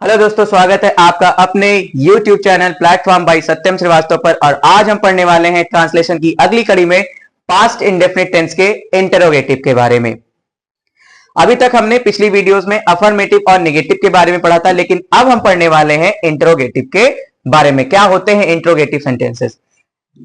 Hello दोस्तों, स्वागत है आपका अपने YouTube चैनल प्लेटफॉर्म बाई सत्यम श्रीवास्तव पर। और आज हम पढ़ने वाले हैं ट्रांसलेशन की अगली कड़ी में पास्ट इंडेफिनिट टेंस के इंटरोगेटिव के बारे में। अभी तक हमने पिछली वीडियोस में अफर्मेटिव और नेगेटिव के बारे में पढ़ा था, लेकिन अब हम पढ़ने वाले हैं इंटरोगेटिव के बारे में। क्या होते हैं इंटरोगेटिव सेंटेंसेस?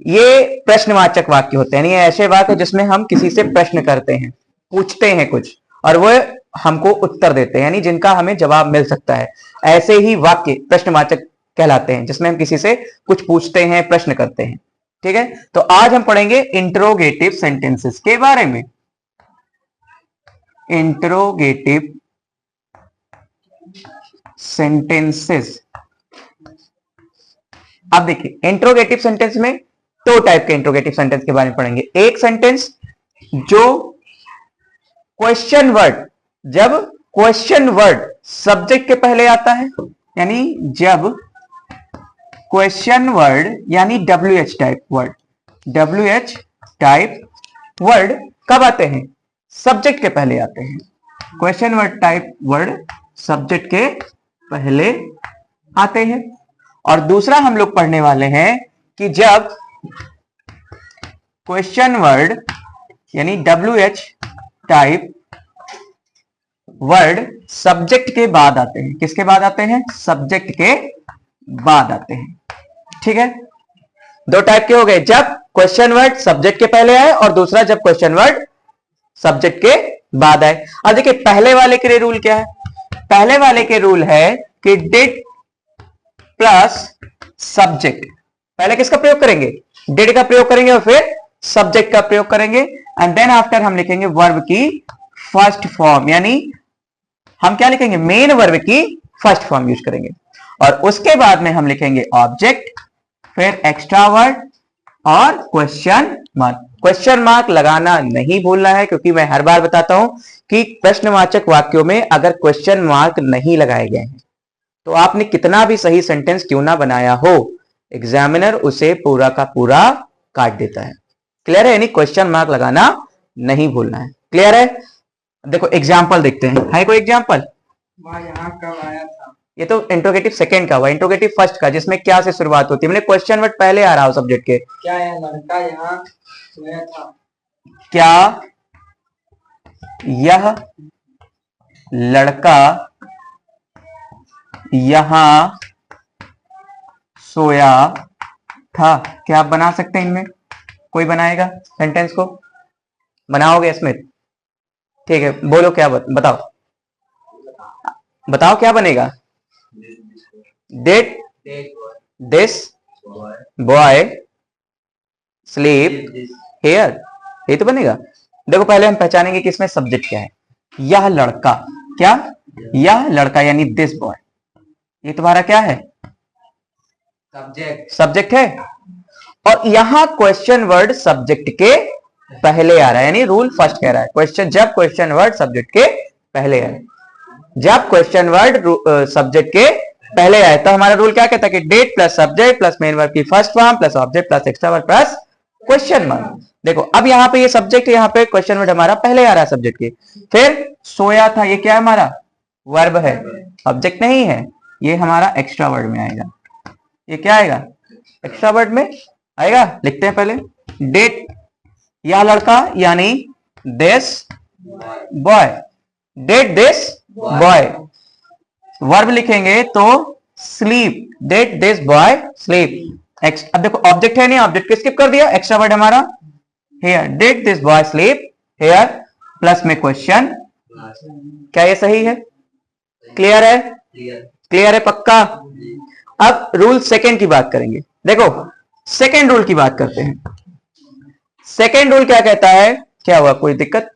ये प्रश्नवाचक वाक्य होते हैं, यानी ऐसे वाक्य जिसमें हम किसी से प्रश्न करते हैं, पूछते हैं कुछ और वो हमको उत्तर देते हैं, यानी जिनका हमें जवाब मिल सकता है। ऐसे ही वाक्य प्रश्नवाचक कहलाते हैं, जिसमें हम किसी से कुछ पूछते हैं, प्रश्न करते हैं। ठीक है, तो आज हम पढ़ेंगे इंटरोगेटिव सेंटेंसेस के बारे में। Interrogative sentences. अब देखिए, इंटरोगेटिव सेंटेंस में दो टाइप के इंटरोगेटिव सेंटेंस के बारे में पढ़ेंगे। एक सेंटेंस जो क्वेश्चन वर्ड, जब क्वेश्चन वर्ड सब्जेक्ट के पहले आता है, यानी जब क्वेश्चन वर्ड यानी WH type word, WH type word कब आते हैं? सब्जेक्ट के पहले आते हैं। Question word type word subject के पहले आते हैं। और दूसरा हम लोग पढ़ने वाले हैं कि जब क्वेश्चन वर्ड यानी WH टाइप वर्ड सब्जेक्ट के बाद आते हैं। किसके बाद आते हैं? सब्जेक्ट के बाद आते हैं। ठीक है, दो टाइप के हो गए, जब क्वेश्चन वर्ड सब्जेक्ट के पहले आए और दूसरा जब क्वेश्चन वर्ड सब्जेक्ट के बाद आए। अब देखिए, पहले वाले के लिए रूल क्या है? पहले वाले के रूल है कि डिड प्लस सब्जेक्ट। पहले किसका प्रयोग करेंगे? डिड का प्रयोग करेंगे और फिर सब्जेक्ट का प्रयोग करेंगे। एंड देन आफ्टर हम लिखेंगे वर्ब की फर्स्ट फॉर्म, यानी हम क्या लिखेंगे? मेन वर्ब की फर्स्ट फॉर्म यूज करेंगे। और उसके बाद में हम लिखेंगे ऑब्जेक्ट, फिर एक्स्ट्रा वर्ड और क्वेश्चन मार्क। क्वेश्चन मार्क लगाना नहीं भूलना है, क्योंकि मैं हर बार बताता हूं कि प्रश्नवाचक वाक्यों में अगर क्वेश्चन मार्क नहीं लगाए गए हैं तो आपने कितना भी सही सेंटेंस क्यों ना बनाया हो, एग्जामिनर उसे पूरा का पूरा काट देता है। क्लियर है? यानी क्वेश्चन मार्क लगाना नहीं भूलना है। क्लियर है? देखो एग्जाम्पल देखते हैं। है कोई एग्जाम्पल? यहाँ कब आया था? ये तो इंट्रोगेटिव सेकंड का हुआ, इंट्रोगेटिव फर्स्ट का जिसमें क्या से शुरुआत होती है, मतलब क्वेश्चन वर्ड पहले आ रहा हो सब्जेक्ट के। क्या यह लड़का यहाँ सोया था? क्या यह लड़का यहां सोया था? क्या आप बना सकते हैं? इनमें कोई बनाएगा सेंटेंस को? बनाओगे स्मिथ? ठीक है, बोलो क्या बताओ बताओ क्या बनेगा? Did this boy sleep here, ये तो बनेगा। देखो पहले हम पहचानेंगे कि इसमें सब्जेक्ट क्या है। यह लड़का, क्या? यह लड़का यानी दिस बॉय, ये तुम्हारा क्या है? सब्जेक्ट है। और यहां क्वेश्चन वर्ड सब्जेक्ट के पहले आ रहा है, यानी रूल फर्स्ट कह रहा है क्वेश्चन, जब क्वेश्चन वर्ड सब्जेक्ट के पहले आए, जब क्वेश्चन वर्ड सब्जेक्ट के पहले आए तो हमारा रूल क्या कहता है कि did plus subject plus main verb की first form plus object plus extra verb plus question mark. देखो अब यहाँ पे ये सब्जेक्ट, यहाँ पे क्वेश्चन वर्ड हमारा पहले आ रहा है सब्जेक्ट के। फिर सोया था, ये क्या है? हमारा वर्ब है, ऑब्जेक्ट नहीं है। ये हमारा एक्स्ट्रा वर्ड में आएगा। ये क्या आएगा? एक्स्ट्रा वर्ड में आएगा। लिखते हैं पहले, डिड यह लड़का यानी this boy, did this boy. Verb लिखेंगे तो sleep, did this boy sleep. अब देखो ऑब्जेक्ट है नहीं, ऑब्जेक्ट को स्किप कर दिया, एक्स्ट्रा वर्ड हमारा here, did this boy sleep here plus में क्वेश्चन। क्या ये सही है? क्लियर है? क्लियर है पक्का? अब रूल सेकंड की बात करेंगे। देखो सेकंड रूल की बात करते हैं। सेकंड रूल क्या कहता है? क्या हुआ, कोई दिक्कत?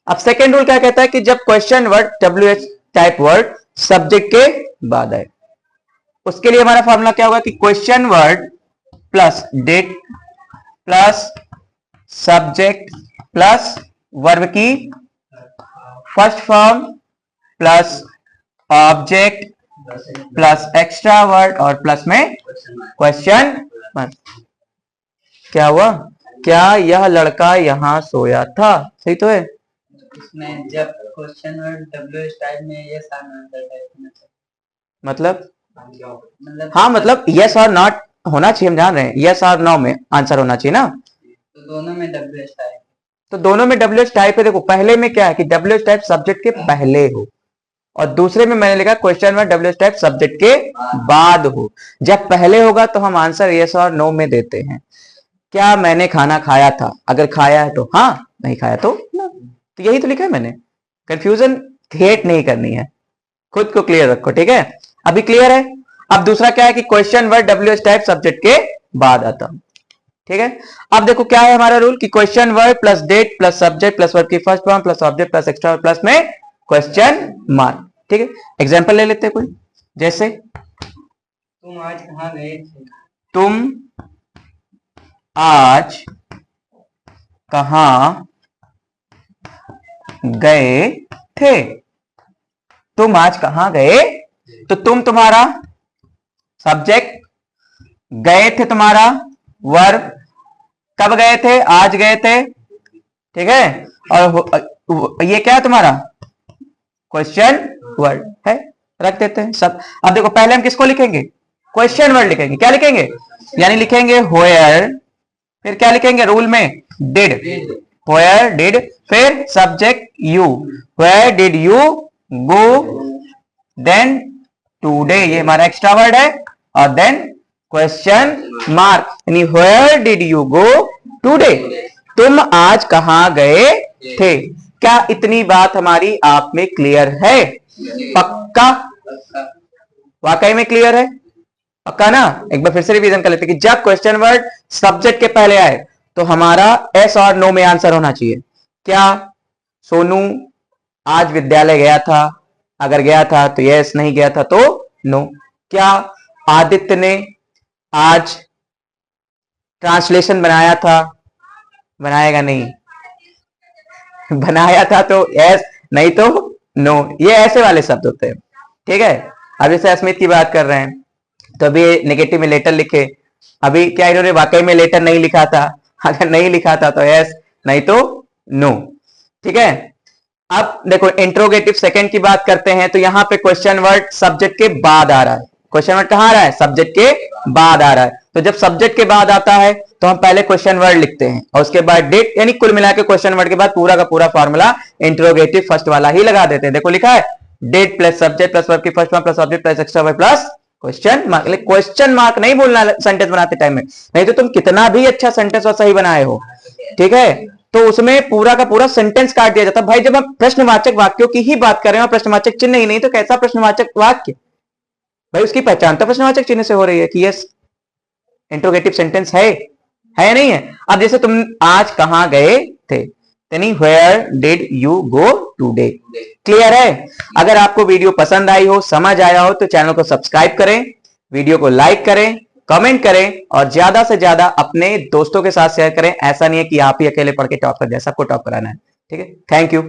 अब सेकंड रूल क्या कहता है कि जब question word WH type word subject के बाद आए, उसके लिए हमारा फॉर्मूला क्या होगा कि question word plus did plus subject plus verb की first form plus object plus extra word और प्लस में क्वेश्चन मार्क। क्या हुआ? क्या यह लड़का यहां सोया था? सही तो है। इसमें जब क्वेश्चन वर्ड WH टाइप में ये सारा आंसर टाइप होना चाहिए। मतलब मतलब हाँ, मतलब यस और नॉट होना चाहिए, हम जान रहे हैं, यस और नो में आंसर होना चाहिए ना। तो दोनों में WH टाइप। तो दोनों में WH टाइप है। देखो पहले में क्या है कि WH टाइप सब्जेक्ट के पहले हो, और दूसरे में मैंने लिखा क्वेश्चन में WH टाइप सब्जेक्ट के बाद हो। जब पहले होगा तो हम आंसर यस और नो में देते हैं। क्या मैंने खाना खाया था, अगर खाया है तो हाँ, नहीं खाया तो ना। तो यही तो लिखा है मैंने। कंफ्यूजन क्रिएट नहीं करनी है, खुद को क्लियर रखो, ठीक है। अभी क्लियर है। अब दूसरा क्या है कि question word WH type subject के बाद आता, ठीक है। अब देखो क्या है हमारा रूल कि question word plus did plus subject plus word की first form plus object plus extra plus में क्वेश्चन मार्क, ठीक है। एग्जांपल ले लेते हैं कोई, जैसे तुम आज कहाँ गए थे? तुम आज कहां गए थे। तुम आज कहां गए, तो तुम तुम्हारा सब्जेक्ट, गए थे तुम्हारा वर्ब, कब गए थे, आज गए थे, ठीक है। और ये क्या है तुम्हारा क्वेश्चन वर्ड है, रख देते हैं सब। अब देखो पहले हम किसको लिखेंगे, क्वेश्चन वर्ड लिखेंगे। क्या लिखेंगे, यानी लिखेंगे होयर, फिर क्या लिखेंगे रूल में डिड, होयर डिड, फिर subject you, where did you go, then today, ये हमारा एक्स्ट्रा वर्ड है, और देन क्वेश्चन मार्क, यानी where did you go today, तुम आज कहां गए थे। क्या इतनी बात हमारी आप में क्लियर है, पक्का, वाकई में क्लियर है, पक्का ना। एक बार फिर से रिवीजन कर लेते हैं कि जब क्वेश्चन वर्ड सब्जेक्ट के पहले आए तो हमारा एस और नो में आंसर होना चाहिए। क्या सोनू आज विद्यालय गया था, अगर गया था तो यस, नहीं गया था तो नो। क्या आदित्य ने आज ट्रांसलेशन बनाया था, बनाएगा नहीं, बनाया था तो यस, नहीं तो नो। ये ऐसे वाले शब्द होते हैं, ठीक है। अब जैसे अस्मित की बात कर रहे हैं तो अभी नेगेटिव में लेटर लिखे, अभी क्या इन्होंने वाकई में लेटर नहीं लिखा था, अगर नहीं लिखा था तो यस, नहीं तो नो, ठीक है। अब देखो इंट्रोगेटिव सेकंड की बात करते हैं तो यहां पे क्वेश्चन वर्ड सब्जेक्ट के बाद आ रहा है। क्वेश्चन वर्ड कहां आ रहा है, सब्जेक्ट के बाद आ रहा है। तो जब सब्जेक्ट के बाद आता है तो हम पहले क्वेश्चन वर्ड लिखते हैं और उसके बाद डेट, यानी कुल मिला के क्वेश्चन वर्ड के बाद पूरा का पूरा फॉर्मूला इंट्रोगेटिव फर्स्ट वाला ही लगा देते हैं। देखो लिखा है did plus subject plus verb की first form plus object plus extra verb plus question mark. Question mark नहीं बोलना सेंटेंस बनाते टाइम में, नहीं तो तुम कितना भी अच्छा सेंटेंस और सही बनाए हो, ठीक है, तो उसमें पूरा का पूरा सेंटेंस काट दिया जाता। भाई जब हम प्रश्नवाचक वाक्यों की ही बात कर रहे हैं और प्रश्नवाचक चिन्ह ही नहीं तो कैसा प्रश्नवाचक वाक्य, भाई उसकी पहचान तो प्रश्नवाचक चिन्ह से हो रही है कि यस इंट्रोगेटिव सेंटेंस है या नहीं है। अब जैसे तुम आज कहां गए थे, यानी where did you go today. Clear है। अगर आपको वीडियो पसंद आई हो, समझ आया हो तो चैनल को सब्सक्राइब करें, वीडियो को लाइक करें, कमेंट करें और ज्यादा से ज्यादा अपने दोस्तों के साथ शेयर करें। ऐसा नहीं है कि आप ही अकेले पढ़ के टॉप कर दिया, सबको टॉप कराना है, ठीक है। Thank you.